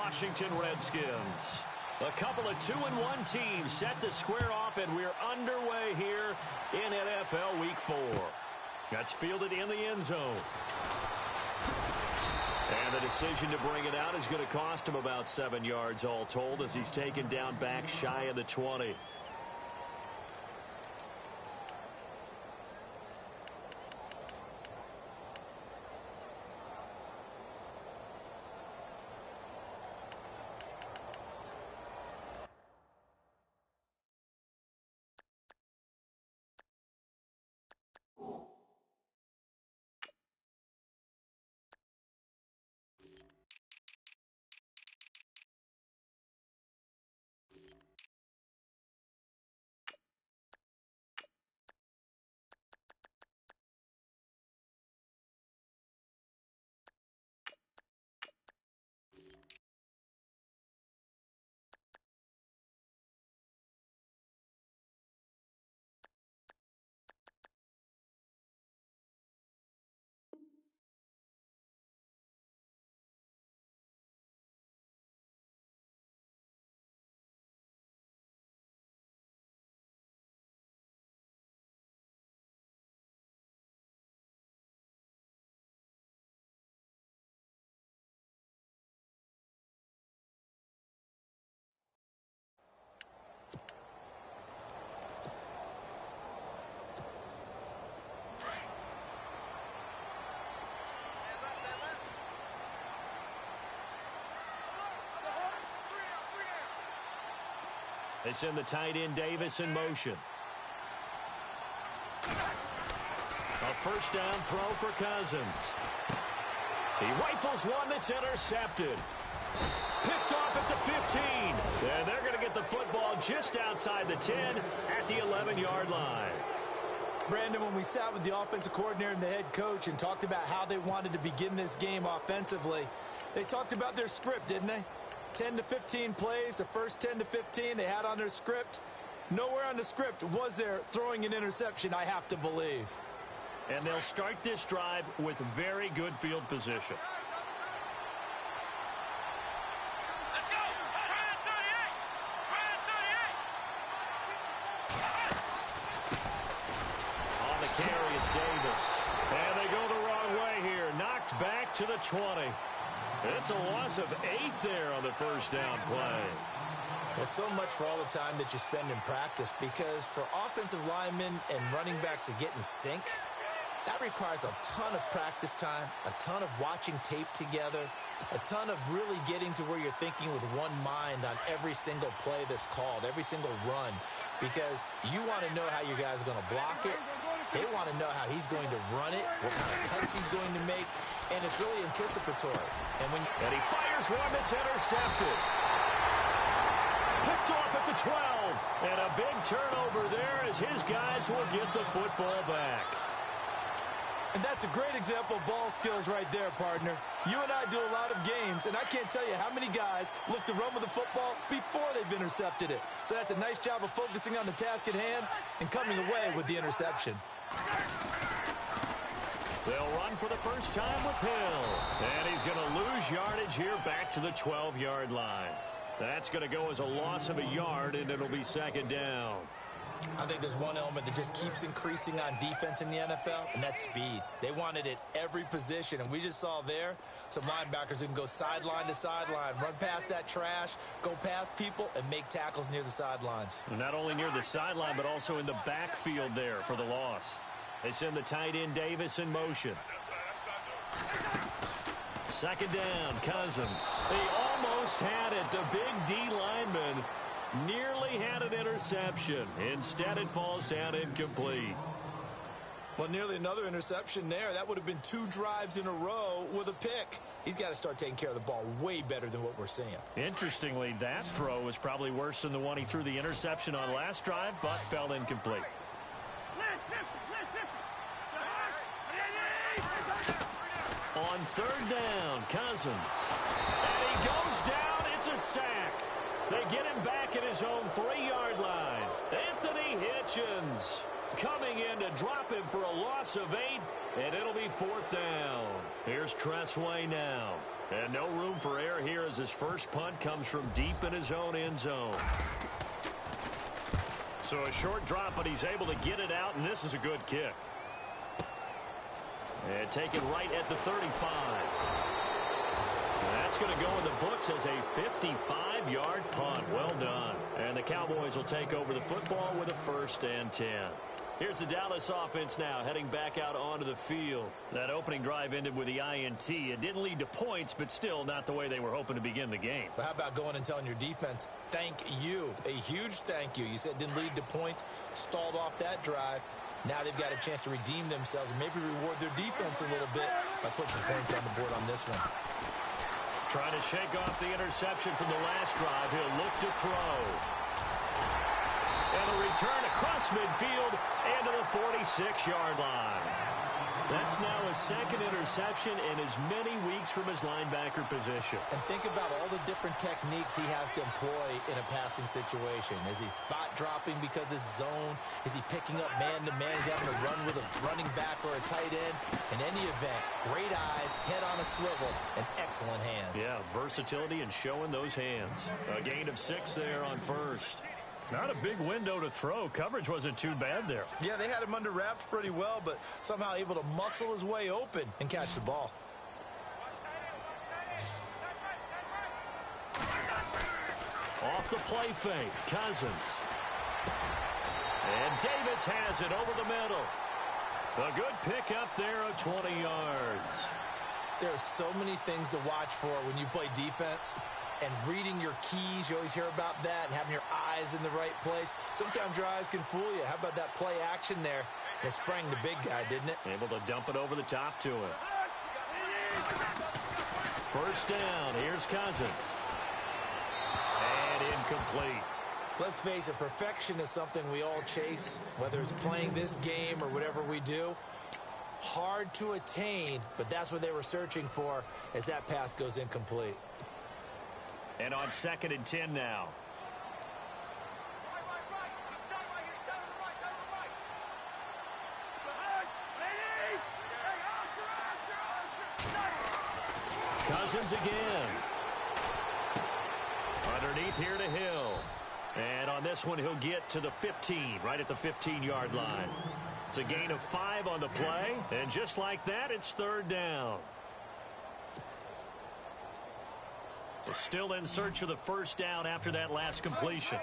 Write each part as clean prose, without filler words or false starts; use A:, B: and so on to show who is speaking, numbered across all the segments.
A: Washington Redskins. A couple of 2-1 teams set to square off, and we're underway here in NFL Week 4. That's fielded in the end zone. And the decision to bring it out is going to cost him about 7 yards all told as he's taken down back shy of the 20. They send the tight end Davis in motion. A first down throw for Cousins. He rifles one that's intercepted. Picked off at the 15. And they're going to get the football just outside the 10 at the 11-yard line.
B: Brandon, when we sat with the offensive coordinator and the head coach and talked about how they wanted to begin this game offensively, they talked about their script, didn't they? 10 to 15 plays, the first 10 to 15 they had on their script. Nowhere on the script was there throwing an interception, I have to believe.
A: And they'll start this drive with very good field position.
C: Let's go! Ryan 38!
A: On the carry, it's Davis. And they go the wrong way here. Knocked back to the 20. It's a loss of 8 there on the first down play.
B: Well, so much for all the time that you spend in practice, because for offensive linemen and running backs to get in sync, that requires a ton of practice time, a ton of watching tape together, a ton of really getting to where you're thinking with one mind on every single play that's called, every single run, because you want to know how your guy's going to block it. They want to know how he's going to run it, what kind of cuts he's going to make, and it's really anticipatory.
A: And he fires one that's intercepted. Picked off at the 12. And a big turnover there as his guys will get the football back.
B: And that's a great example of ball skills right there, partner. You and I do a lot of games, and I can't tell you how many guys look to run with the football before they've intercepted it. So that's a nice job of focusing on the task at hand and coming away with the interception.
A: They'll run for the first time with Hill. And he's going to lose yardage here back to the 12-yard line. That's going to go as a loss of a yard, and it'll be second down.
B: I think there's one element that just keeps increasing on defense in the NFL, and that's speed. They want it at every position, and we just saw there some linebackers who can go sideline to sideline, run past that trash, go past people, and make tackles near the sidelines.
A: Not only near the sideline, but also in the backfield there for the loss. They send the tight end Davis in motion. Second down, Cousins. They almost had it. The big D lineman nearly had an interception. Instead, it falls down incomplete.
B: Well, nearly another interception there. That would have been 2 drives in a row with a pick. He's got to start taking care of the ball way better than what we're seeing.
A: Interestingly, that throw was probably worse than the one he threw the interception on last drive, but fell incomplete. On third down, Cousins. And he goes down. It's a sack. They get him back at his own 3-yard line. Anthony Hitchens coming in to drop him for a loss of 8, and it'll be 4th down. Here's Tressway now. And no room for error here as his first punt comes from deep in his own end zone. So a short drop, but he's able to get it out, and this is a good kick. And taken right at the 35. That's going to go in the books as a 55-yard punt. Well done. And the Cowboys will take over the football with a 1st and 10. Here's the Dallas offense now heading back out onto the field. That opening drive ended with the INT. It didn't lead to points, but still not the way they were hoping to begin the game.
B: But how about going and telling your defense, thank you, a huge thank you. You said didn't lead to points, stalled off that drive. Now they've got a chance to redeem themselves and maybe reward their defense a little bit by putting some points on the board on this one.
A: Trying to shake off the interception from the last drive. He'll look to throw. And a return across midfield and to the 46-yard line. That's now his 2nd interception in as many weeks from his linebacker position.
B: And think about all the different techniques he has to employ in a passing situation. Is he spot dropping because it's zone? Is he picking up man-to-man? Is he having to run with a running back or a tight end? In any event, great eyes, head on a swivel, and excellent hands.
A: Yeah, versatility and showing those hands. A gain of 6 there on 1st. Not a big window to throw. Coverage wasn't too bad there.
B: Yeah, they had him under wraps pretty well, but somehow able to muscle his way open and catch the ball.
A: Off the play fake, Cousins. And Davis has it over the middle. A good pickup there of 20 yards.
B: There are so many things to watch for when you play defense. And reading your keys, you always hear about that, and having your eyes in the right place. Sometimes your eyes can fool you. How about that play action there? It sprang the big guy, didn't it?
A: Able to dump it over the top to him. 1st down. Here's Cousins. And incomplete.
B: Let's face it, perfection is something we all chase, whether it's playing this game or whatever we do. Hard to attain, but that's what they were searching for as that pass goes incomplete.
A: And on 2nd and 10 now. Cousins again. Underneath here to Hill. And on this one, he'll get to the 15, right at the 15-yard line. It's a gain of 5 on the play. And just like that, it's 3rd down. Still in search of the 1st down after that last completion.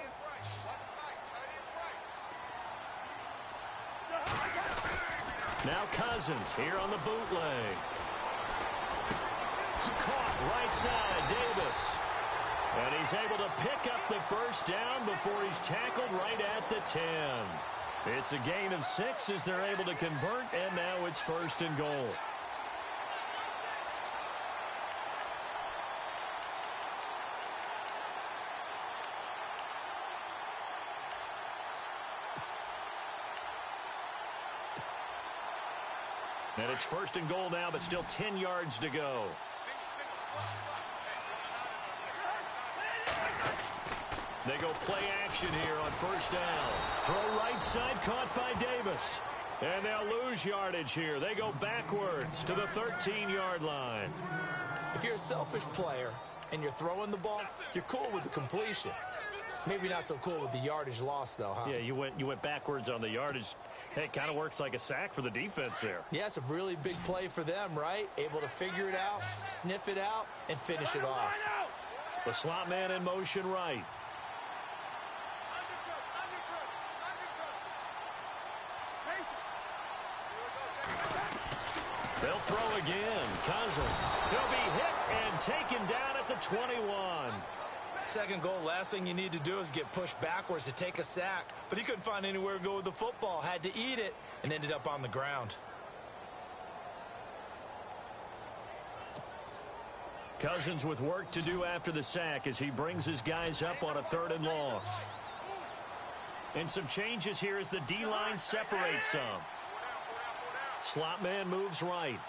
A: Now Cousins here on the bootleg. Caught right side, Davis. And he's able to pick up the 1st down before he's tackled right at the 10. It's a gain of 6 as they're able to convert, and now it's 1st and goal. And it's 1st and goal now, but still 10 yards to go. They go play action here on 1st down. Throw right side, caught by Davis. And they'll lose yardage here. They go backwards to the 13-yard line.
B: If you're a selfish player and you're throwing the ball, you're cool with the completion. Maybe not so cool with the yardage loss, though, huh?
A: Yeah, you went backwards on the yardage. Hey, it kind of works like a sack for the defense there.
B: Yeah, it's a really big play for them, right? Able to figure it out, sniff it out, and finish it off.
A: The slot man in motion right. They'll throw again. Cousins. He'll be hit and taken down at the 21.
B: 2nd goal, last thing you need to do is get pushed backwards to take a sack. But he couldn't find anywhere to go with the football. Had to eat it and ended up on the ground.
A: Cousins with work to do after the sack as he brings his guys up on a 3rd and long. And some changes here as the D-line separates some. Slot man moves right.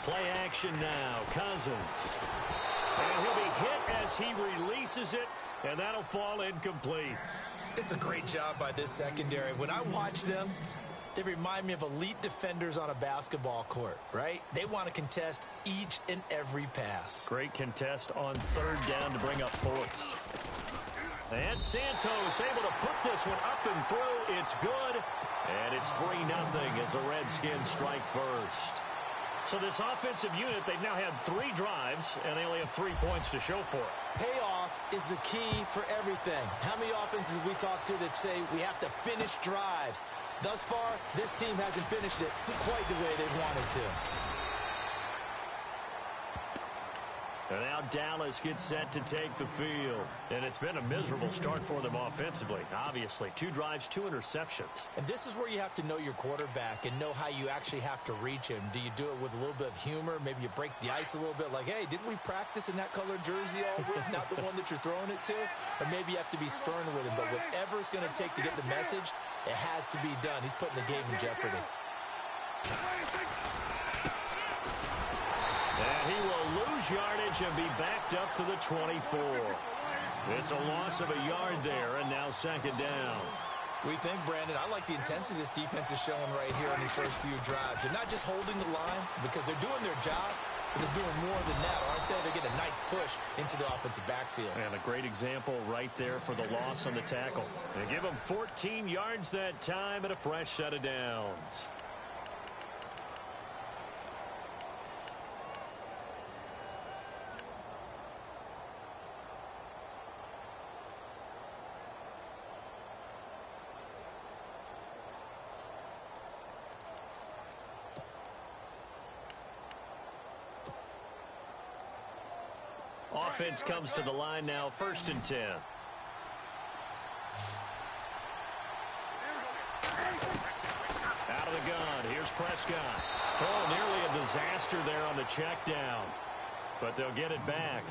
A: Play action now. Cousins. And he'll be hit as he releases it, and that'll fall incomplete.
B: It's a great job by this secondary. When I watch them, They remind me of elite defenders on a basketball court, right? They want to contest each and every pass.
A: Great contest on third down to bring up fourth. And Santos able to put this one up and through. It's good. And it's 3-0 as the Redskins strike first. So this offensive unit, they've now had 3 drives, and they only have 3 points to show for it.
B: Payoff is the key for everything. How many offenses we talk to that say we have to finish drives? Thus far, this team hasn't finished it quite the way they wanted to.
A: And now Dallas gets set to take the field. And it's been a miserable start for them offensively. Obviously, 2 drives, 2 interceptions.
B: And this is where you have to know your quarterback and know how you actually have to reach him. Do you do it with a little bit of humor? Maybe you break the ice a little bit like, hey, didn't we practice in that colored jersey all week? Not the one that you're throwing it to? Or maybe you have to be stern with him. But whatever it's going to take to get the message, it has to be done. He's putting the game in jeopardy.
A: And he will lose yardage and be backed up to the 24. It's a loss of a yard there, and now second down.
B: We think, Brandon, I like the intensity this defense is showing right here in these first few drives. They're not just holding the line because they're doing their job, but they're doing more than that, aren't they? They're getting a nice push into the offensive backfield.
A: And a great example right there for the loss on the tackle. They give them 14 yards that time and a fresh set of downs. Offense comes to the line now, 1st and 10. Out of the gun, here's Prescott. Oh, nearly a disaster there on the check down. But they'll get it back.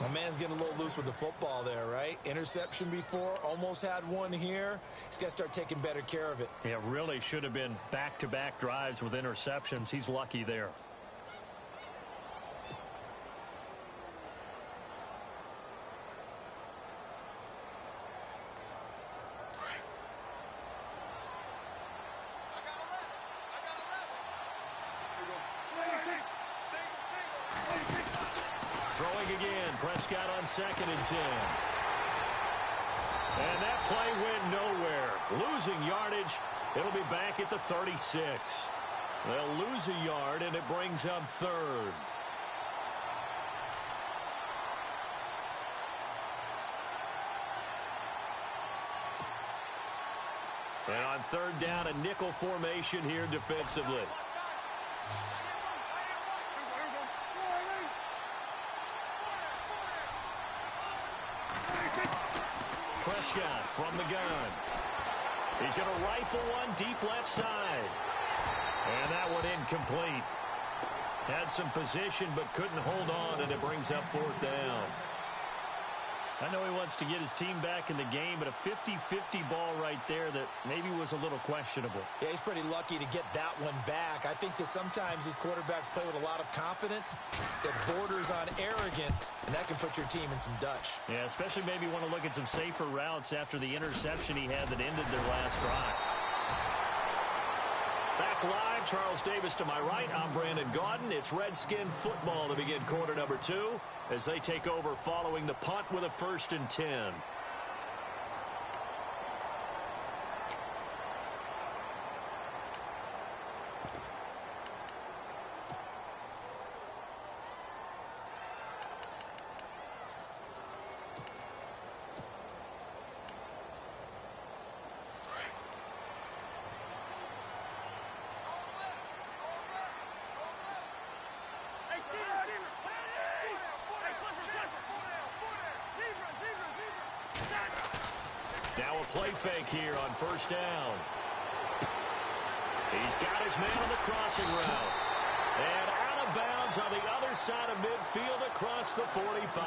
B: My man's getting a little loose with the football there, right? Interception before, almost had one here. He's got to start taking better care of it.
A: Yeah, really should have been back-to-back drives with interceptions. He's lucky there. Throwing again, Prescott on 2nd and 10. And that play went nowhere. Losing yardage, it'll be back at the 36. They'll lose a yard, and it brings up 3rd. And on 3rd down, a nickel formation here defensively. Prescott from the gun. He's going to rifle one deep left side. And that one incomplete. Had some position but couldn't hold on, and it brings up 4th down. I know he wants to get his team back in the game, but a 50-50 ball right there that maybe was a little questionable.
B: Yeah, he's pretty lucky to get that one back. I think that sometimes these quarterbacks play with a lot of confidence that borders on arrogance, and that can put your team in some Dutch.
A: Yeah, especially maybe want to look at some safer routes after the interception he had that ended their last drive. Back live, Charles Davis to my right. I'm Brandon Gaudin. It's Redskin football to begin quarter number 2 as they take over following the punt with a 1st and 10. Now a play fake here on 1st down. He's got his man on the crossing route. And out of bounds on the other side of midfield across the 45.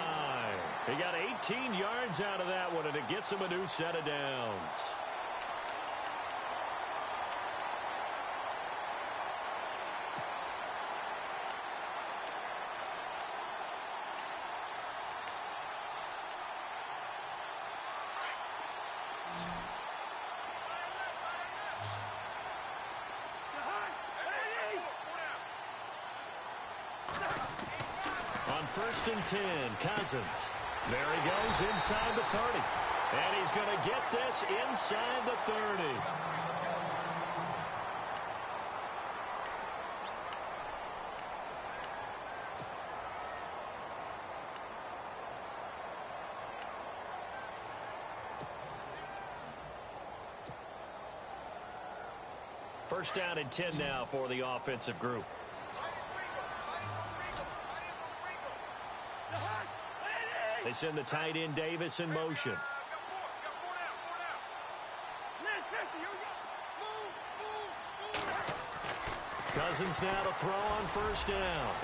A: He got 18 yards out of that one, and it gets him a new set of downs. first and 10. Cousins. There he goes inside the 30. And he's going to get this inside the 30. First down and 10 now for the offensive group. They send the tight end Davis in motion. Cousins now to throw on first down.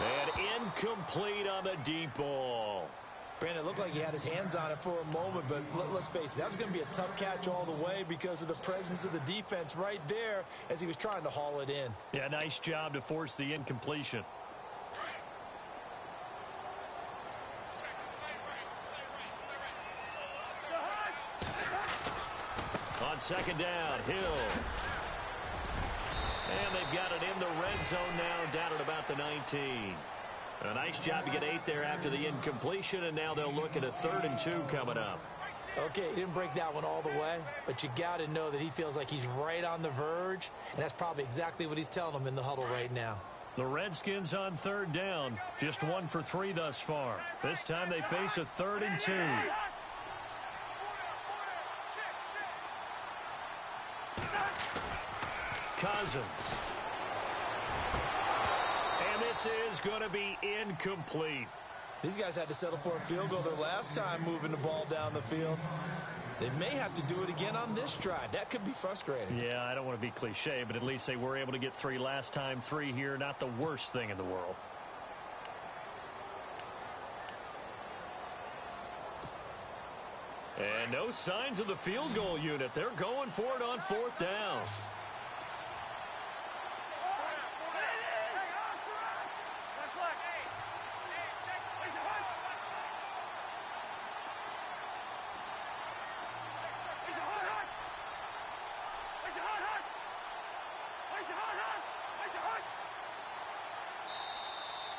A: And incomplete on the deep ball.
B: Brandon, it looked like he had his hands on it for a moment, but let's face it, that was going to be a tough catch all the way because of the presence of the defense right there as he was trying to haul it in.
A: Yeah, nice job to force the incompletion. On second down, Hill. And they've got it in the red zone now, down at about the 19. A nice job to get 8 there after the incompletion, and now they'll look at a 3rd and 2 coming up.
B: Okay, he didn't break that one all the way, but you got to know that he feels like he's right on the verge, and that's probably exactly what he's telling them in the huddle right now.
A: The Redskins on 3rd down, just 1 for 3 thus far. This time they face a 3rd and 2. Cousins. And this is going to be incomplete.
B: These guys had to settle for a field goal their last time moving the ball down the field. They may have to do it again on this drive. That could be frustrating.
A: Yeah, I don't want to be cliche, but at least they were able to get 3 last time. 3 here, not the worst thing in the world. And no signs of the field goal unit. They're going for it on 4th down.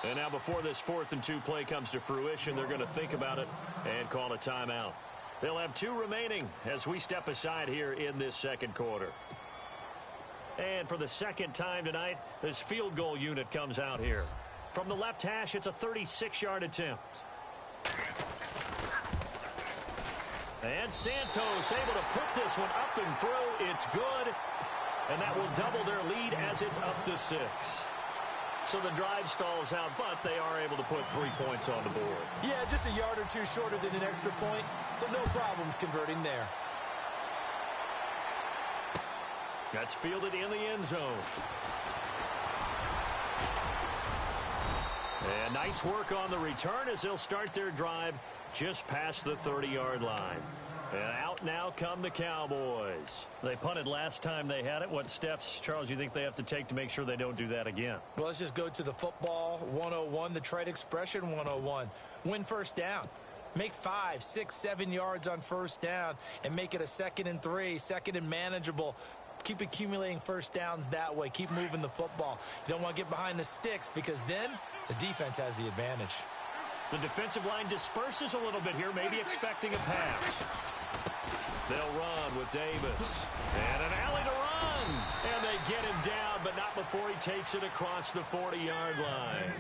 A: And now before this 4th and 2 play comes to fruition, they're going to think about it and call a timeout. They'll have 2 remaining as we step aside here in this second quarter. And for the second time tonight, this field goal unit comes out here. From the left hash, it's a 36-yard attempt. And Santos able to put this one up and through. It's good. And that will double their lead as it's up to 6. So the drive stalls out, but they are able to put 3 points on the board.
B: Yeah, just a yard or 2 shorter than an extra point, so no problems converting there.
A: That's fielded in the end zone. And nice work on the return as they'll start their drive just past the 30-yard line. And out now come the Cowboys. They punted last time they had it. What steps, Charles, you think they have to take to make sure they don't do that again?
B: Well, let's just go to the football 101, the trite expression 101. Win first down. Make 5, 6, 7 yards on first down and make it a 2nd and 3, 2nd and manageable. Keep accumulating first downs that way. Keep moving the football. You don't want to get behind the sticks because then the defense has the advantage.
A: The defensive line disperses a little bit here, maybe expecting a pass. They'll run with Davis. And an alley to run. And they get him down, but not before he takes it across the 40-yard line.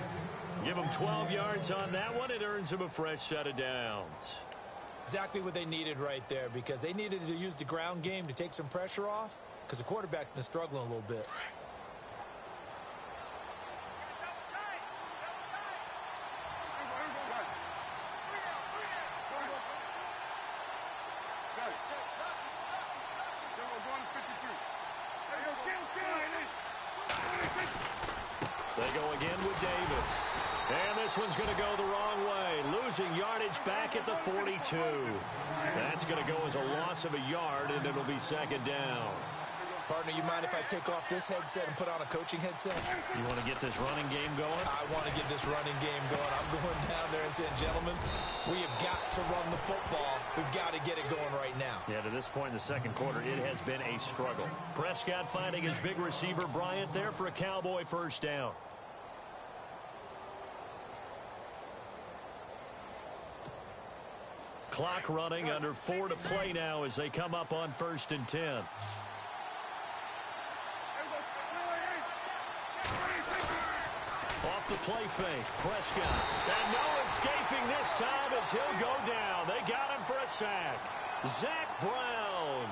A: Give him 12 yards on that one. It earns him a fresh set of downs.
B: Exactly what they needed right there because they needed to use the ground game to take some pressure off because the quarterback's been struggling a little bit.
A: They go again with Davis. And this one's going to go the wrong way. Losing yardage back at the 42. That's going to go as a loss of a yard, and it'll be 2nd down.
B: Partner, you mind if I take off this headset and put on a coaching headset?
A: You want to get this running game going?
B: I want to get this running game going. I'm going down there and saying, gentlemen, we have got to run the football. We've got to get it going right now.
A: Yeah, to this point in the second quarter, it has been a struggle. Prescott finding his big receiver, Bryant, there for a Cowboy first down. Clock running, under 4 to play now as they come up on 1st and 10. Off the play fake, Prescott. And no escaping this time as he'll go down. They got him for a sack. Zach Brown.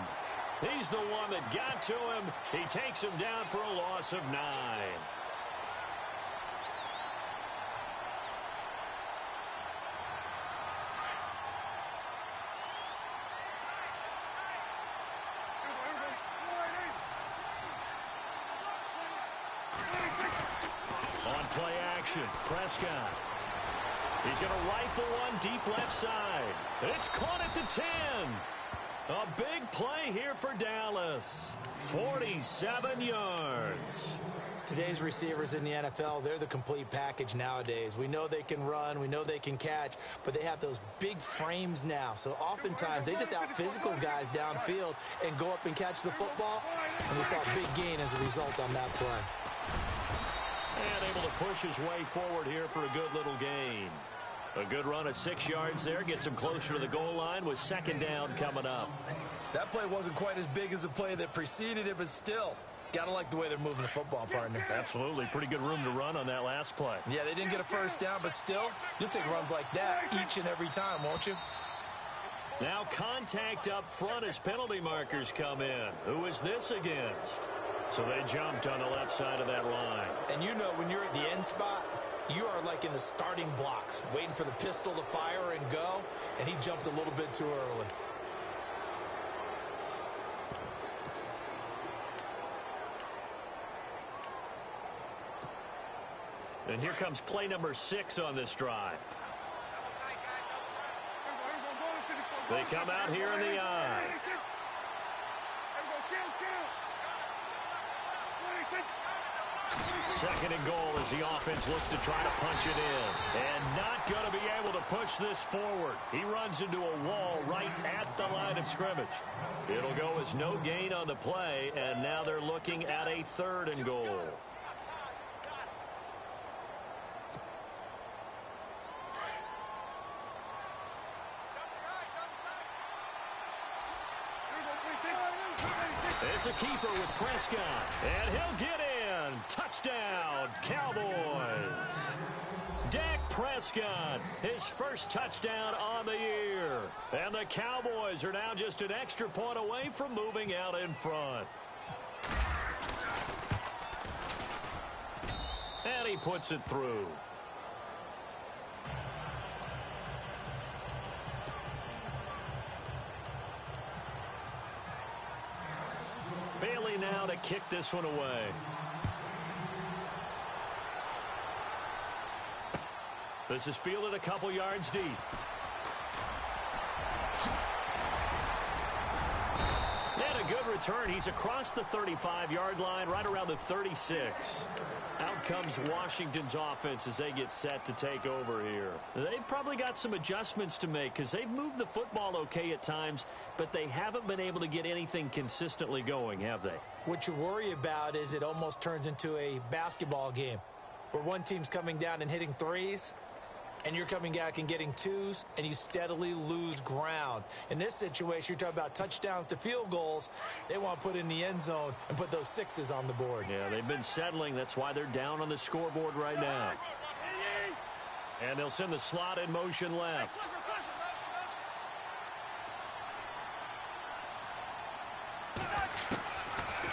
A: He's the one that got to him. He takes him down for a loss of 9. On play action, Prescott. He's going to rifle one deep left side. It's caught at the 10. A big play here for Dallas. 47 yards.
B: Today's receivers in the NFL, they're the complete package nowadays. We know they can run, we know they can catch, but they have those big frames now. So oftentimes they just out-physical guys downfield and go up and catch the football. And we saw a big gain as a result on that play.
A: And able to push his way forward here for a good little gain. A good run of 6 yards there. Gets him closer to the goal line with 2nd down coming up.
B: That play wasn't quite as big as the play that preceded it, but still, gotta like the way they're moving the football, partner.
A: Absolutely. Pretty good room to run on that last play.
B: Yeah, they didn't get a 1st down, but still, you'll take runs like that each and every time, won't you?
A: Now contact up front as penalty markers come in. Who is this against? So they jumped on the left side of that line.
B: And you know when you're at the end spot, you are like in the starting blocks, waiting for the pistol to fire and go, and he jumped a little bit too early.
A: And here comes play number 6 on this drive. They come out here in the I. Second and goal as the offense looks to try to punch it in. And not going to be able to push this forward. He runs into a wall right at the line of scrimmage. It'll go as no gain on the play, and now they're looking at a 3rd and goal. It's a keeper with Prescott, and he'll get in. Touchdown, Cowboys. Dak Prescott, his first touchdown on the year. And the Cowboys are now just an extra point away from moving out in front. And he puts it through. Bailey now to kick this one away. This is fielded a couple yards deep. And a good return. He's across the 35-yard line, right around the 36. Out comes Washington's offense as they get set to take over here. They've probably got some adjustments to make because they've moved the football okay at times, but they haven't been able to get anything consistently going, have they?
B: What you worry about is it almost turns into a basketball game where one team's coming down and hitting threes, and you're coming back and getting twos, and you steadily lose ground. In this situation, you're talking about touchdowns to field goals. They want to put in the end zone and put those 6s on the board.
A: Yeah, they've been settling. That's why they're down on the scoreboard right now. And they'll send the slot in motion left.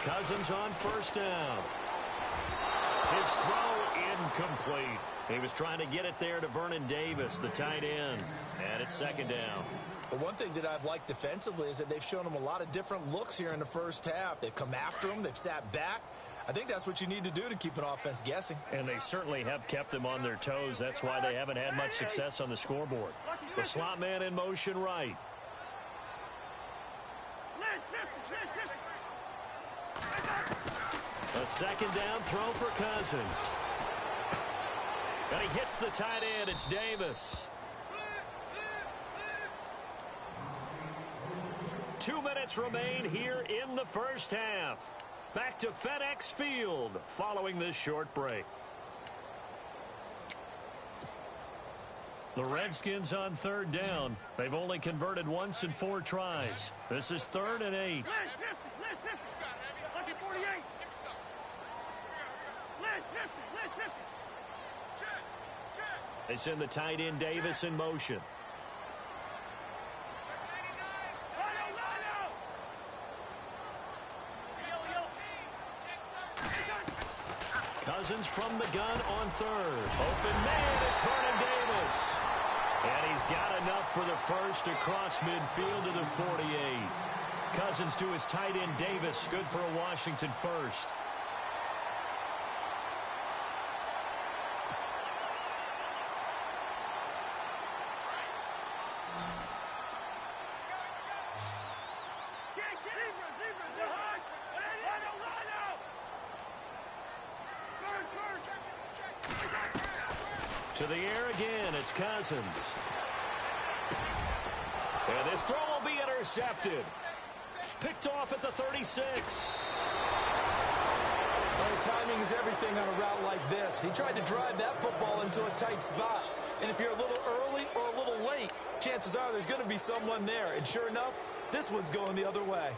A: Cousins on 1st down. His throw incomplete. He was trying to get it there to Vernon Davis, the tight end. And it's 2nd down.
B: But one thing that I've liked defensively is that they've shown him a lot of different looks here in the first half. They've come after him. They've sat back. I think that's what you need to do to keep an offense guessing.
A: And they certainly have kept them on their toes. That's why they haven't had much success on the scoreboard. The slot man in motion right. A 2nd down throw for Cousins. And he hits the tight end. It's Davis. 2 minutes remain here in the first half. Back to FedEx Field following this short break. The Redskins on third down. They've only converted once in 4 tries. This is 3rd and 8.
C: Lucky 48.
A: They send the tight end Davis in motion. Cousins from the gun on 3rd. Open man, it's Vernon Davis. And he's got enough for the first across midfield to the 48. Cousins to his tight end Davis. Good for a Washington first. To the air again, it's Cousins. And this throw will be intercepted. Picked off at the 36.
B: Well, timing is everything on a route like this. He tried to drive that football into a tight spot. And if you're a little early or a little late, chances are there's going to be someone there. And sure enough, this one's going the other way.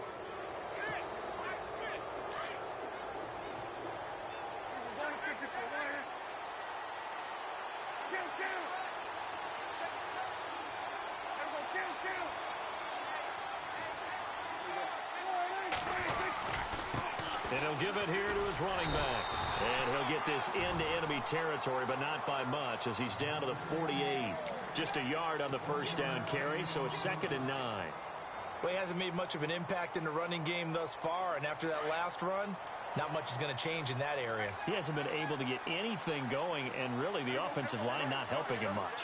A: And he'll give it here to his running back. And he'll get this into enemy territory, but not by much as he's down to the 48. Just a yard on the first down carry, so it's 2nd and 9.
B: Well, he hasn't made much of an impact in the running game thus far, and after that last run, not much is going to change in that area.
A: He hasn't been able to get anything going, and really the offensive line not helping him much.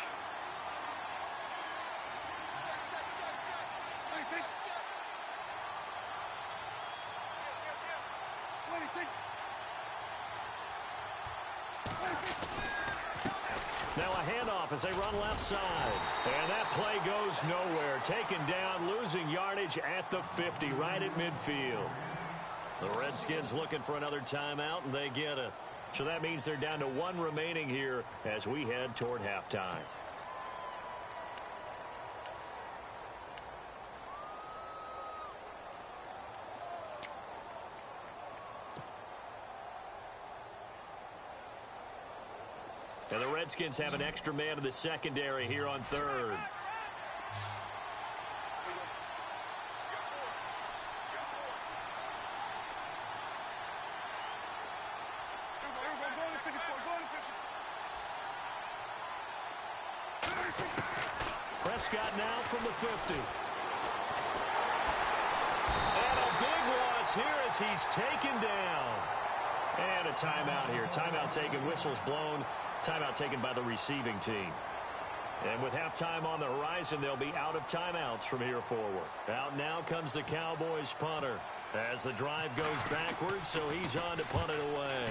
A: Now a handoff as they run left side. And that play goes nowhere. Taken down, losing yardage at the 50, right at midfield. The Redskins looking for another timeout, and they get it. So that means they're down to 1 remaining here as we head toward halftime. And the Redskins have an extra man in the secondary here on 3rd. Prescott now from the 50. And a big loss here as he's taken down. And a timeout here. Timeout taken, whistles blown. Timeout taken by the receiving team. And with halftime on the horizon, they'll be out of timeouts from here forward. Out now comes the Cowboys punter as the drive goes backwards, so he's on to punt it away.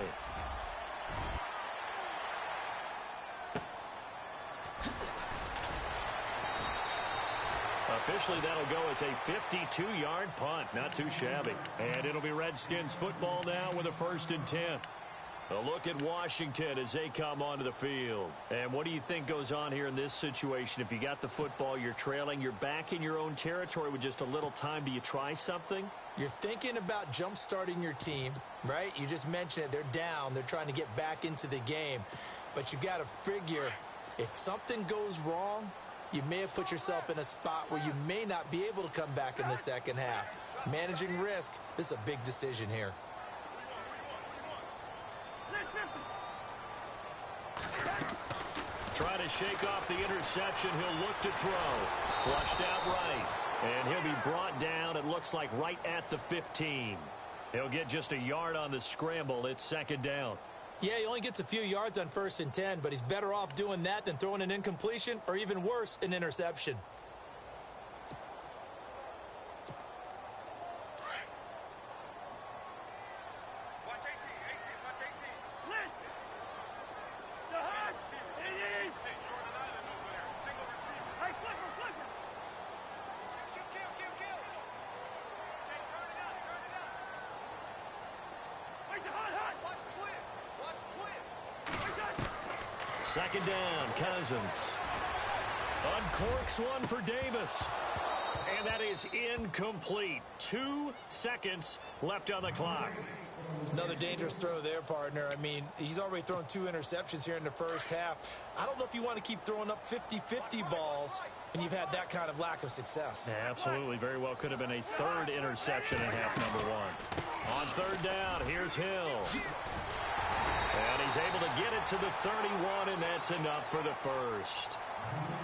A: Officially, that'll go as a 52-yard punt. Not too shabby. And it'll be Redskins football now with a 1st and 10. A look at Washington as they come onto the field. And what do you think goes on here in this situation? If you got the football, you're trailing, you're back in your own territory with just a little time. Do you try something?
B: You're thinking about jump-starting your team, right? You just mentioned it. They're down. They're trying to get back into the game. But you got to figure if something goes wrong, you may have put yourself in a spot where you may not be able to come back in the second half. Managing risk, this is a big decision here.
A: Try to shake off the interception. He'll look to throw. Flushed out right. And he'll be brought down, it looks like, right at the 15. He'll get just a yard on the scramble. It's 2nd down.
B: Yeah, he only gets a few yards on 1st and 10, but he's better off doing that than throwing an incompletion or even worse, an interception.
A: Second down, Cousins. Uncorks one for Davis. And that is incomplete. 2 seconds left on the clock.
B: Another dangerous throw there, partner. I mean, he's already thrown 2 interceptions here in the first half. I don't know if you want to keep throwing up 50-50 balls and you've had that kind of lack of success.
A: Absolutely. Very well could have been a 3rd interception in half number 1. On 3rd down, here's Hill. And he's able to get it to the 31, and that's enough for the first.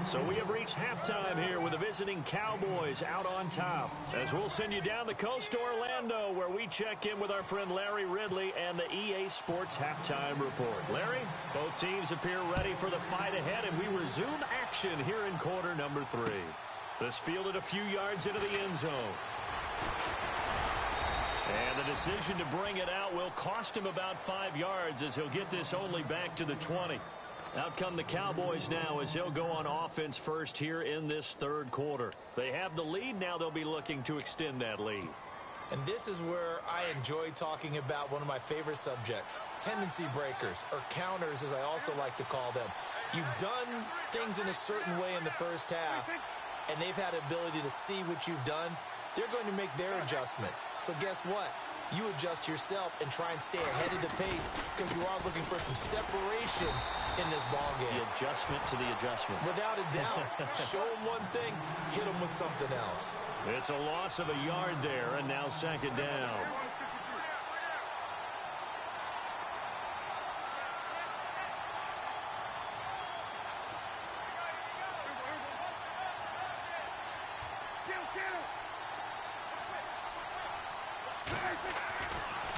A: So we have reached halftime here with the visiting Cowboys out on top. As we'll send you down the coast to Orlando, where we check in with our friend Larry Ridley and the EA Sports Halftime Report. Larry, both teams appear ready for the fight ahead, and we resume action here in quarter number 3. This fielded a few yards into the end zone. And the decision to bring it out will cost him about 5 yards, as he'll get this only back to the 20. Out come the Cowboys now as he'll go on offense first here in this 3rd quarter. They have the lead. Now they'll be looking to extend that lead.
B: And this is where I enjoy talking about one of my favorite subjects, tendency breakers, or counters as I also like to call them. You've done things in a certain way in the first half, and they've had the ability to see what you've done. They're going to make their adjustments. So guess what? You adjust yourself and try and stay ahead of the pace because you are looking for some separation in this ball game.
A: The adjustment to the adjustment.
B: Without a doubt. Show them one thing, hit them with something else.
A: It's a loss of a yard there, and now 2nd down.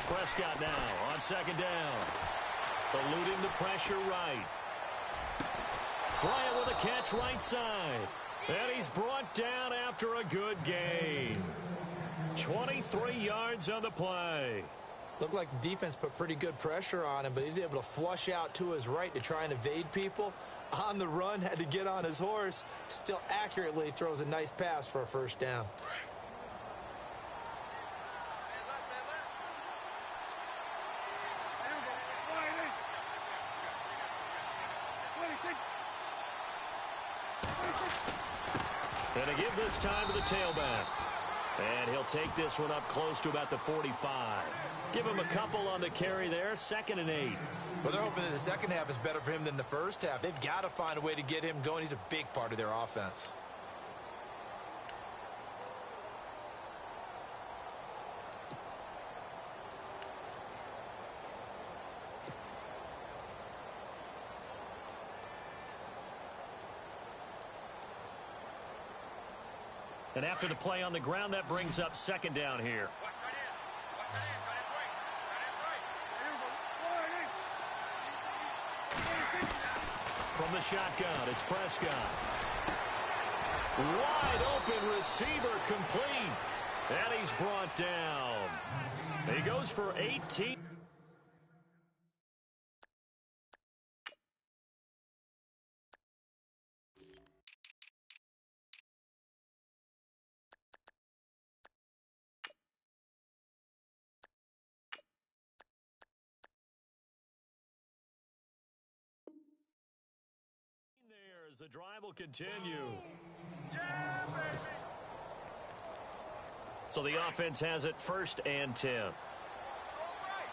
A: Prescott now on 2nd down. Eluding the pressure right. Bryant with a catch right side. And he's brought down after a good gain. 23 yards on the play.
B: Looked like the defense put pretty good pressure on him, but he's able to flush out to his right to try and evade people. On the run, had to get on his horse. Still accurately throws a nice pass for a 1st down.
A: And to give this time to the tailback. And he'll take this one up close to about the 45. Give him a couple on the carry there. 2nd and 8.
B: Well, they're hoping that the second half is better for him than the first half. They've got to find a way to get him going. He's a big part of their offense.
A: And after the play on the ground, that brings up 2nd down here. From the shotgun, it's Prescott. Wide open receiver complete. And he's brought down. He goes for 18. As the drive will continue.
C: Yeah, baby.
A: So the offense has it 1st and 10.
C: Strong right.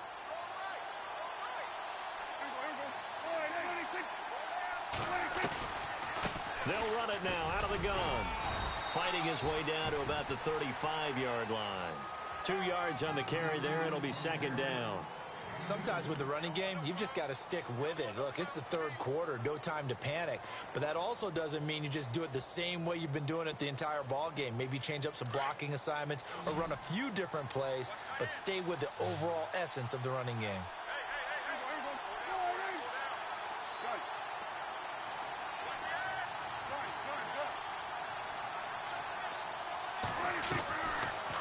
A: They'll run it now out of the gun. Fighting his way down to about the 35-yard line. 2 yards on the carry there. It'll be 2nd down.
B: Sometimes with the running game, you've just got to stick with it. Look, it's the 3rd quarter, no time to panic. But that also doesn't mean you just do it the same way you've been doing it the entire ball game. Maybe change up some blocking assignments or run a few different plays, but stay with the overall essence of the running game.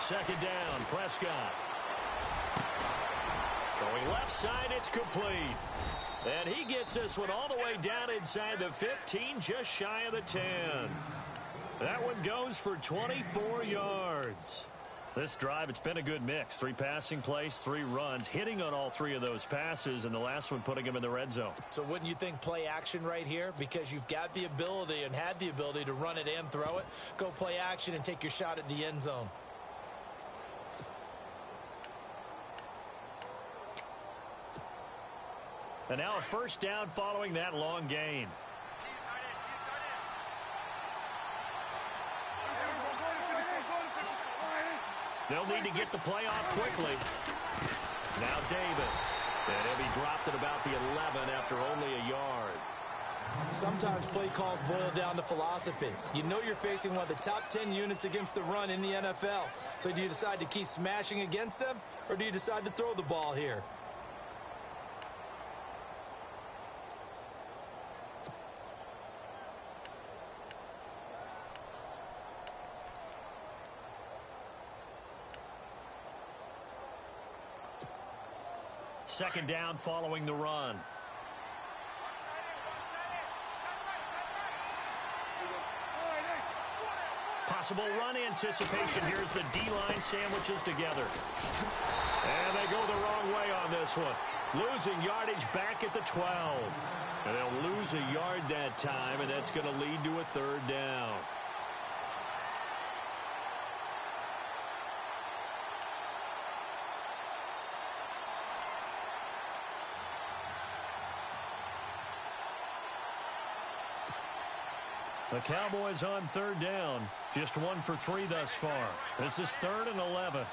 A: Second down, Prescott. Throwing left side, it's complete. And he gets this one all the way down inside the 15, just shy of the 10. That one goes for 24 yards. This drive, it's been a good mix. 3 passing plays, 3 runs, hitting on all 3 of those passes, and the last one putting him in the red zone.
B: So wouldn't you think play action right here? Because you've got the ability and had the ability to run it and throw it. Go play action and take your shot at the end zone.
A: And now a first down following that long gain. They'll need to get the play off quickly. Now Davis. And he'll be dropped at about the 11 after only a yard.
B: Sometimes play calls boil down to philosophy. You know you're facing one of the top 10 units against the run in the NFL. So do you decide to keep smashing against them, or do you decide to throw the ball here?
A: Second down following the run. Possible run anticipation. Here's the D-line sandwiches together. And they go the wrong way on this one. Losing yardage back at the 12. And they'll lose a yard that time, and that's going to lead to a third down. The Cowboys on third down. Just 1 for 3 thus far. This is 3rd and 11.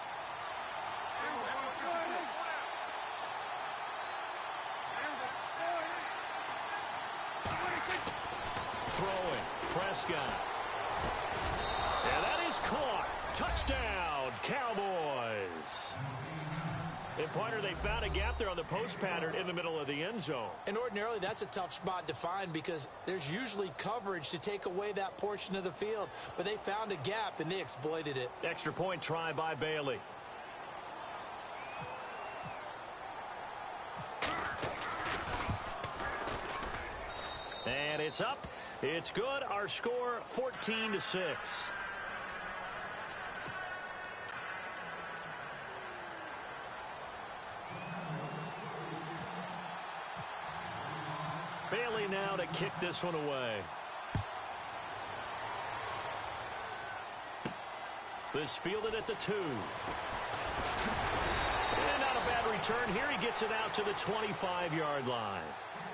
A: Throwing. Prescott. And that is caught. Touchdown, Cowboys. And, partner, they found a gap there on the post pattern in the middle of the end zone.
B: And ordinarily, that's a tough spot to find because there's usually coverage to take away that portion of the field. But they found a gap, and they exploited it.
A: Extra point try by Bailey. And it's up. It's good. Our score, 14-6. Bailey now to kick this one away. This fielded at the 2. And not a bad return here. He gets it out to the 25-yard line.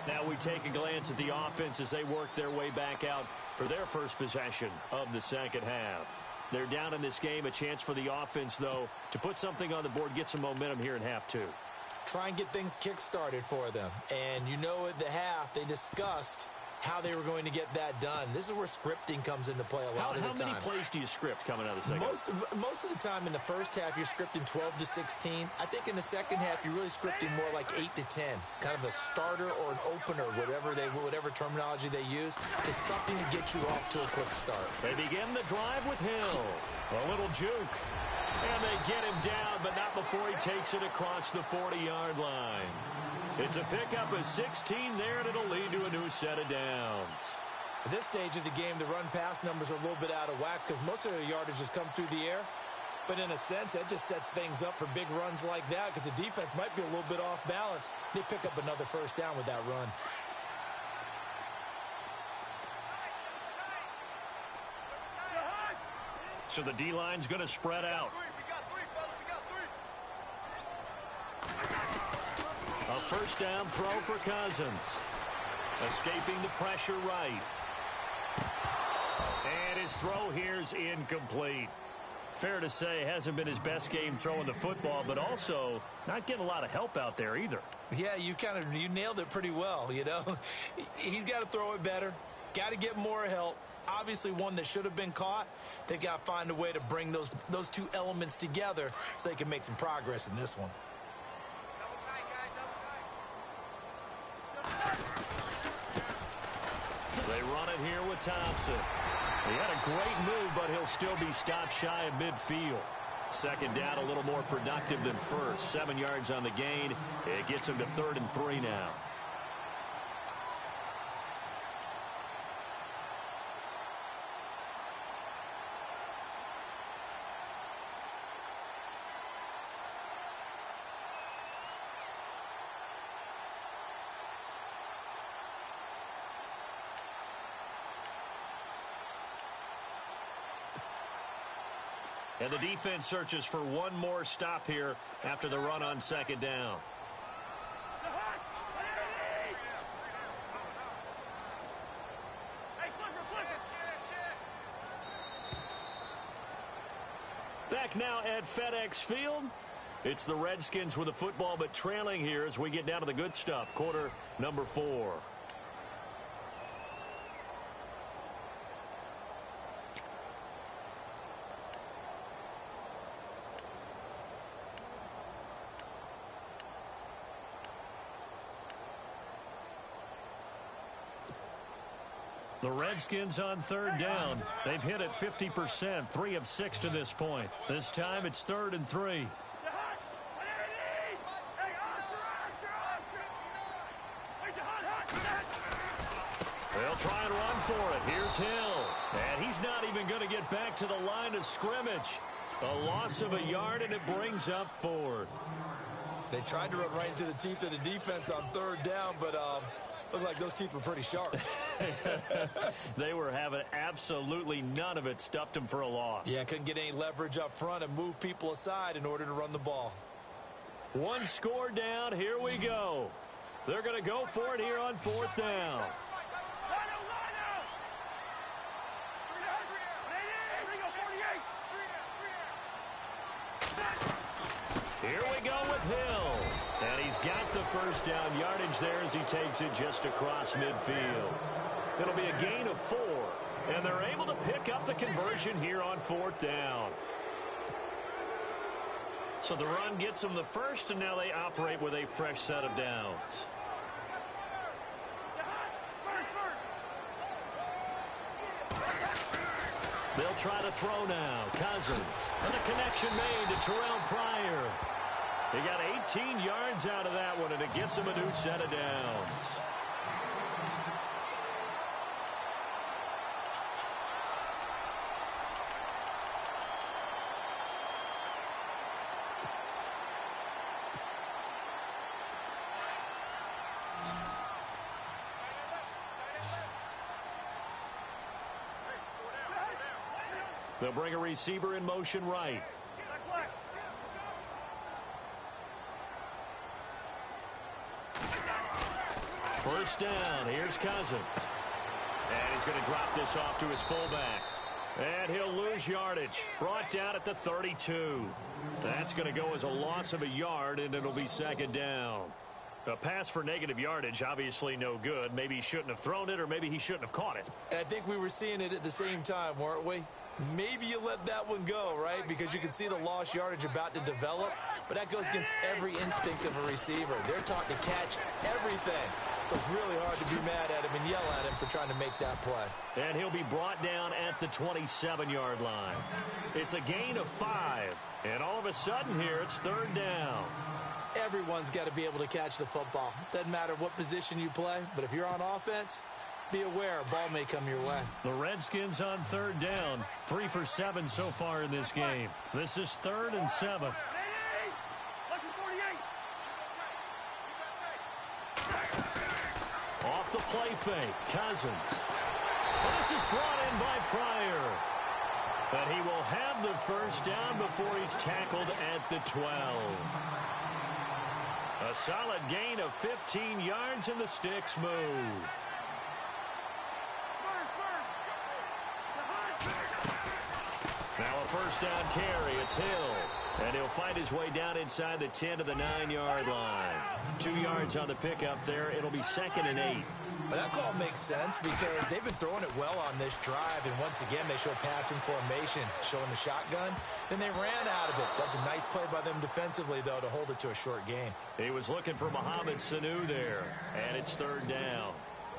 A: Now we take a glance at the offense as they work their way back out for their first possession of the second half. They're down in this game. A chance for the offense, though, to put something on the board, get some momentum here in half 2.
B: Try and get things kick-started for them. And you know at the half, they discussed how they were going to get that done. This is where scripting comes into play a lot of the time.
A: How many plays do you script coming out of the second half?
B: Most of the time in the first half, you're scripting 12 to 16. I think in the second half, you're really scripting more like 8 to 10. Kind of a starter or an opener, whatever terminology they use, to something to get you off to a quick start.
A: They begin the drive with Hill. A little juke. And they get him down, but not before he takes it across the 40-yard line. It's a pickup of 16 there, and it'll lead to a new set of downs.
B: At this stage of the game, the run-pass numbers are a little bit out of whack because most of the yardage has come through the air. But in a sense, that just sets things up for big runs like that because the defense might be a little bit off balance. They pick up another first down with that run.
A: So the D-line's going to spread out. A first down throw for Cousins. Escaping the pressure right. And his throw here's incomplete. Fair to say, hasn't been his best game throwing the football, but also not getting a lot of help out there either.
B: Yeah, you nailed it pretty well, you know. He's got to throw it better. Got to get more help. Obviously one that should have been caught. They've got to find a way to bring those two elements together so they can make some progress in this one.
A: They run it here with Thompson. He had a great move, but he'll still be stopped shy of midfield. Second down, a little more productive than first. 7 yards on the gain. It gets him to 3rd and 3 now. And the defense searches for one more stop here after the run on second down. Back now at FedEx Field. It's the Redskins with the football, but trailing here as we get down to the good stuff. Quarter number 4. The Redskins on third down. They've hit it 50%, 3 of 6 to this point. This time it's 3rd and 3. They'll try and run for it. Here's Hill. And he's not even going to get back to the line of scrimmage. A loss of a yard, and it brings up 4th.
B: They tried to run right into the teeth of the defense on third down, but looked like those teeth were pretty sharp.
A: They were having absolutely none of it. Stuffed them for a loss.
B: Yeah, couldn't get any leverage up front and move people aside in order to run the ball.
A: One score down. Here we go. They're going to go for it here on 4th down. Here we go with Hill. And he's got the first down yardage there as he takes it just across midfield. It'll be a gain of 4. And they're able to pick up the conversion here on 4th down. So the run gets them the first, and now they operate with a fresh set of downs. They'll try to throw now. Cousins. And a connection made to Terrell Pryor. He got 18 yards out of that one, and it gets him a new set of downs. They'll bring a receiver in motion right. First down. Here's Cousins. And he's going to drop this off to his fullback. And he'll lose yardage. Brought down at the 32. That's going to go as a loss of a yard, and it'll be second down. A pass for negative yardage, obviously no good. Maybe he shouldn't have thrown it, or maybe he shouldn't have caught it.
B: And I think we were seeing it at the same time, weren't we? Maybe you let that one go, right? Because you can see the lost yardage about to develop. But that goes against every instinct of a receiver. They're taught to catch everything. So it's really hard to be mad at him and yell at him for trying to make that play.
A: And he'll be brought down at the 27-yard line. It's a gain of 5. And all of a sudden here, it's 3rd down.
B: Everyone's got to be able to catch the football. Doesn't matter what position you play, but if you're on offense, be aware a ball may come your way.
A: The Redskins on 3rd down. 3 for 7 so far in this game. This is 3rd and 7. Off the play fake, Cousins. And this is brought in by Pryor. And he will have the first down before he's tackled at the 12. A solid gain of 15 yards, and the sticks move. Now a first down carry. It's Hill. And he'll find his way down inside the 10 to the 9-yard line. 2 yards on the pickup there. It'll be 2nd and 8.
B: But that call makes sense because they've been throwing it well on this drive. And once again, they show passing formation, showing the shotgun. Then they ran out of it. That's a nice play by them defensively, though, to hold it to a short game.
A: He was looking for Mohamed Sanu there. And it's 3rd down.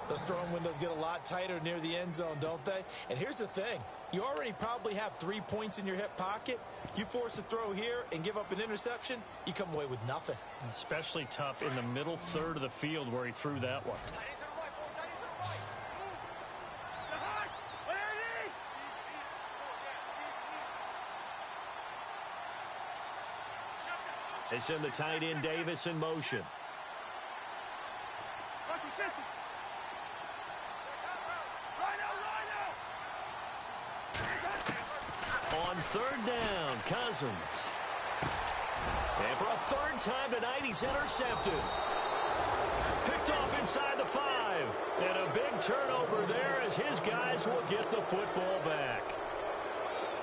B: Those throwing windows get a lot tighter near the end zone, don't they? And here's the thing. You already probably have 3 points in your hip pocket. You force a throw here and give up an interception, you come away with nothing.
A: Especially tough in the middle third of the field where he threw that one. They send the tight end Davis in motion. On Third down, Cousins. And for a third time tonight, he's intercepted. Picked off inside the 5. And a big turnover there as his guys will get the football back.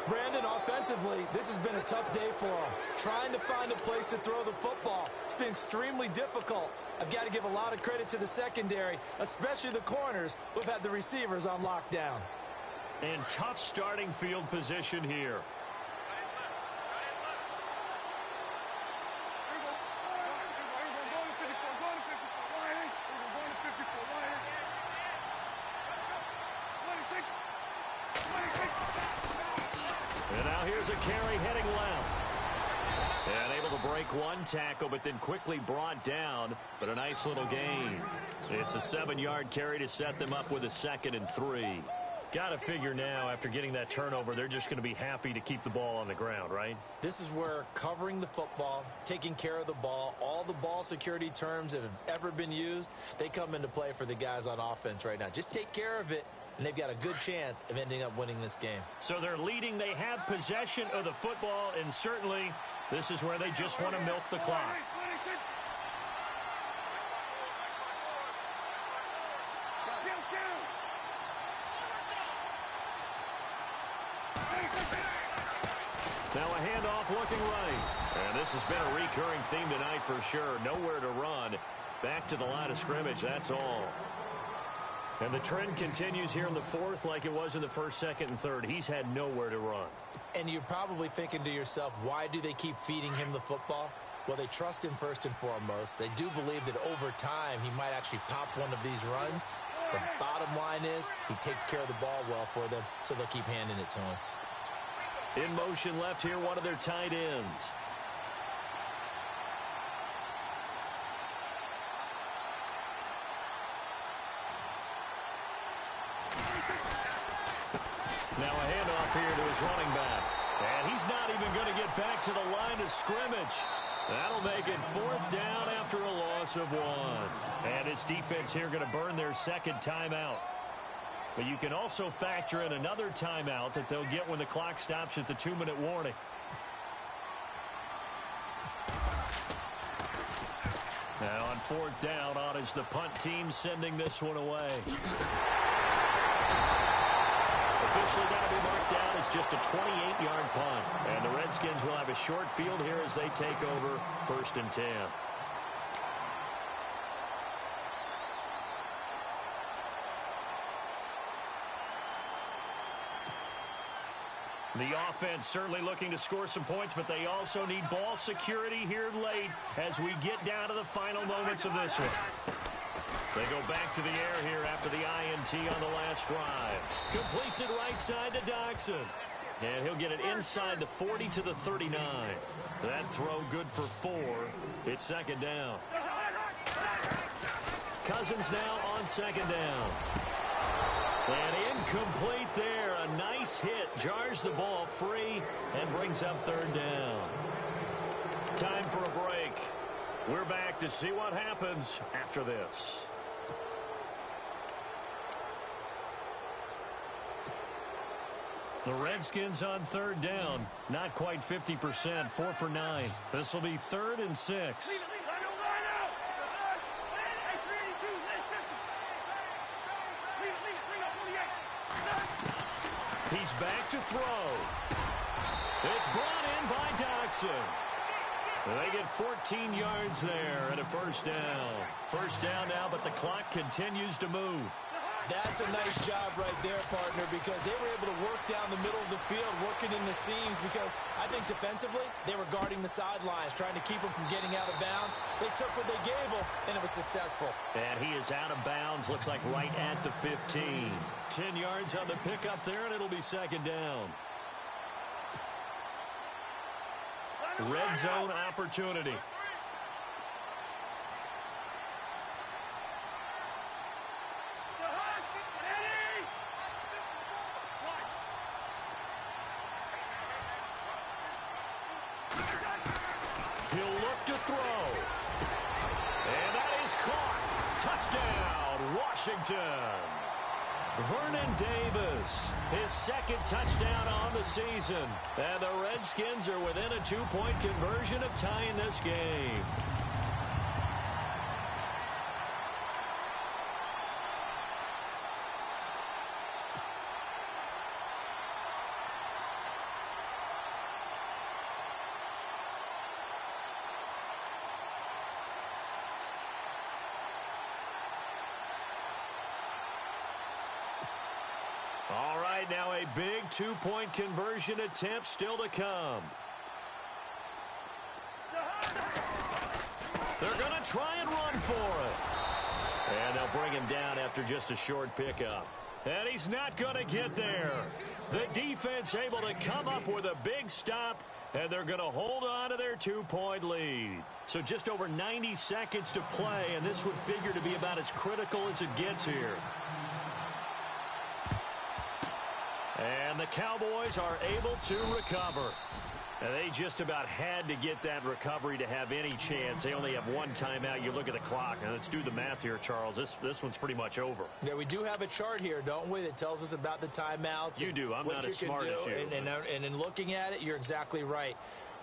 B: Brandon, offensively, this has been a tough day for him. Trying to find a place to throw the football. It's been extremely difficult. I've got to give a lot of credit to the secondary, especially the corners who've had the receivers on lockdown.
A: And tough starting field position here. And now here's a carry heading left. And able to break one tackle, but then quickly brought down. But a nice little gain. It's a 7-yard carry to set them up with a 2nd and 3. Got to figure now, after getting that turnover, they're just going to be happy to keep the ball on the ground, right?
B: This is where covering the football, taking care of the ball, all the ball security terms that have ever been used, they come into play for the guys on offense right now. Just take care of it, and they've got a good chance of ending up winning this game.
A: So they're leading. They have possession of the football, and certainly this is where they just want to milk the clock. Now a handoff looking right. And this has been a recurring theme tonight for sure. Nowhere to run. Back to the line of scrimmage, that's all. And the trend continues here in the 4th like it was in the 1st, 2nd, and 3rd. He's had nowhere to run.
B: And you're probably thinking to yourself, why do they keep feeding him the football? Well, they trust him first and foremost. They do believe that over time he might actually pop one of these runs. The bottom line is he takes care of the ball well for them, so they'll keep handing it to him.
A: In motion left here, one of their tight ends. Now a handoff here to his running back. And he's not even going to get back to the line of scrimmage. That'll make it 4th down after a loss of 1. And his defense here going to burn their 2nd timeout. But you can also factor in another timeout that they'll get when the clock stops at the 2-minute warning. Now on 4th down, on is the punt team sending this one away. Officially got to be marked down as just a 28-yard punt. And the Redskins will have a short field here as they take over 1st and 10. The offense certainly looking to score some points, but they also need ball security here late as we get down to the final moments of this one. They go back to the air here after the INT on the last drive. Completes it right side to Doxson. And he'll get it inside the 40 to the 39. That throw good for 4. It's 2nd down. Cousins now on 2nd down. And incomplete there. A nice hit. Jars the ball free and brings up 3rd down. Time for a break. We're back to see what happens after this. The Redskins on 3rd down. Not quite 50%. 4 for 9. This will be 3rd and 6. He's back to throw. It's brought in by Doxson. They get 14 yards there and a 1st down. 1st down now, but the clock continues to move.
B: That's a nice job right there, partner, because they were able to work down the middle of the field, working in the seams, because I think defensively they were guarding the sidelines, trying to keep them from getting out of bounds. They took what they gave them, and it was successful.
A: And he is out of bounds, looks like right at the 15. 10 yards on the pickup there, and it'll be 2nd down. Red zone opportunity. He'll look to throw. And that is caught. Touchdown, Washington. Vernon Davis, his second touchdown on the season. And the Redskins are within a 2-point conversion of tying this game. All right, now a big 2-point conversion attempt still to come. They're going to try and run for it. And they'll bring him down after just a short pickup. And he's not going to get there. The defense able to come up with a big stop, and they're going to hold on to their 2-point lead. So just over 90 seconds to play, and this would figure to be about as critical as it gets here. And the Cowboys are able to recover. And they just about had to get that recovery to have any chance. They only have one timeout. You look at the clock. And let's do the math here, Charles. This one's pretty much over.
B: Yeah, we do have a chart here, don't we, that tells us about the timeouts.
A: You do. I'm not as smart as you.
B: And in looking at it, you're exactly right.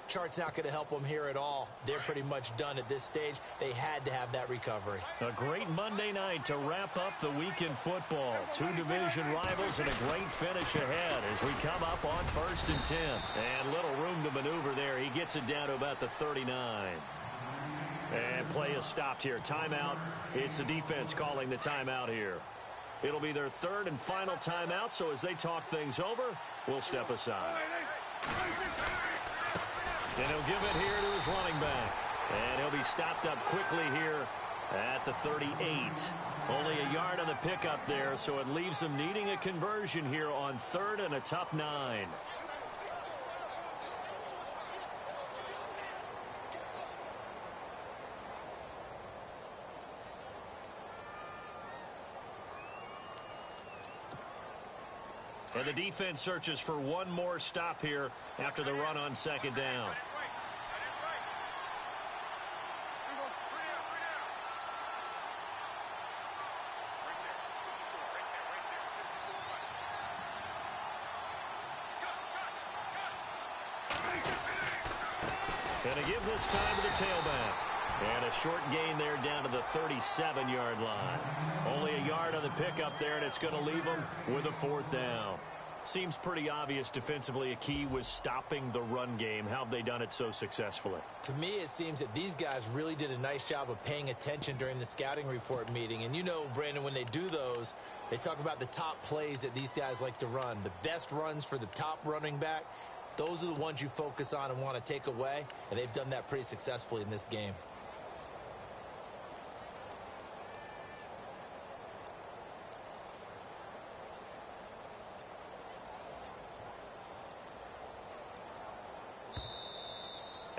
B: Chart's not going to help them here at all. They're pretty much done at this stage. They had to have that recovery.
A: A great Monday night to wrap up the week in football. 2 division rivals and a great finish ahead as we come up on 1st and 10. And little room to maneuver there. He gets it down to about the 39. And play is stopped here. Timeout. It's the defense calling the timeout here. It'll be their 3rd and final timeout, so as they talk things over, we'll step aside. And he'll give it here to his running back. And he'll be stopped up quickly here at the 38. Only a yard on the pickup there, so it leaves them needing a conversion here on 3rd and a tough 9. And the defense searches for one more stop here after the run on 2nd down. Gonna give this time to the tailback. And a short gain there down to the 37-yard line. Only a yard on the pickup there, and it's going to leave them with a 4th down. Seems pretty obvious defensively a key was stopping the run game. How have they done it so successfully?
B: To me, it seems that these guys really did a nice job of paying attention during the scouting report meeting. And you know, Brandon, when they do those, they talk about the top plays that these guys like to run. The best runs for the top running back, those are the ones you focus on and want to take away. And they've done that pretty successfully in this game.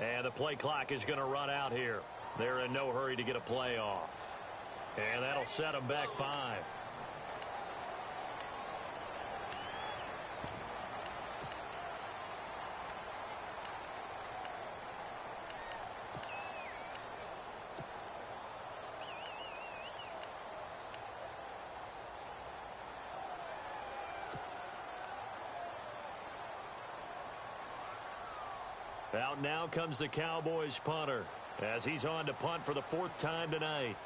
A: And the play clock is going to run out here. They're in no hurry to get a play off. And that'll set them back 5. Out now comes the Cowboys punter as he's on to punt for the 4th time tonight.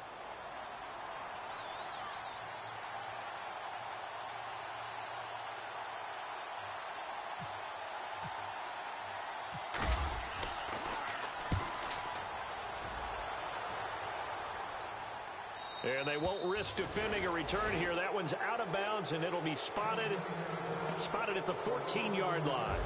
A: And they won't risk defending a return here. That one's out of bounds, and it'll be spotted at the 14-yard line.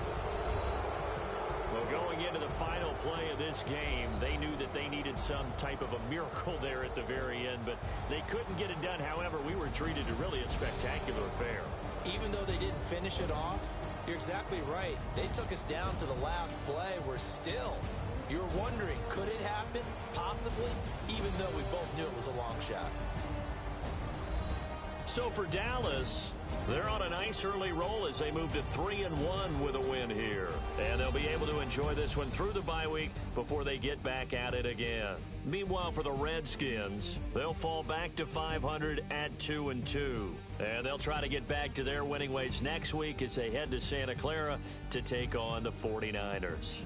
A: Well, going into the final play of this game, they knew that they needed some type of a miracle there at the very end, but they couldn't get it done. However, we were treated to really a spectacular affair.
B: Even though they didn't finish it off, you're exactly right. They took us down to the last play. We're still, you're wondering, could it happen? Possibly, even though we both knew it was a long shot.
A: So for Dallas, they're on a nice early roll as they move to 3-1 with a win here. And they'll be able to enjoy this one through the bye week before they get back at it again. Meanwhile, for the Redskins, they'll fall back to 500 at 2-2. And they'll try to get back to their winning ways next week as they head to Santa Clara to take on the 49ers.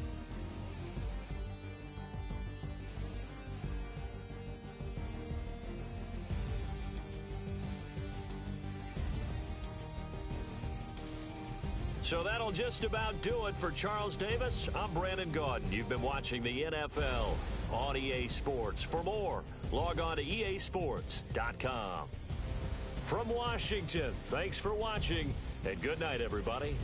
A: So that'll just about do it for Charles Davis. I'm Brandon Gaudin. You've been watching the NFL on EA Sports. For more, log on to easports.com. From Washington, thanks for watching, and good night, everybody.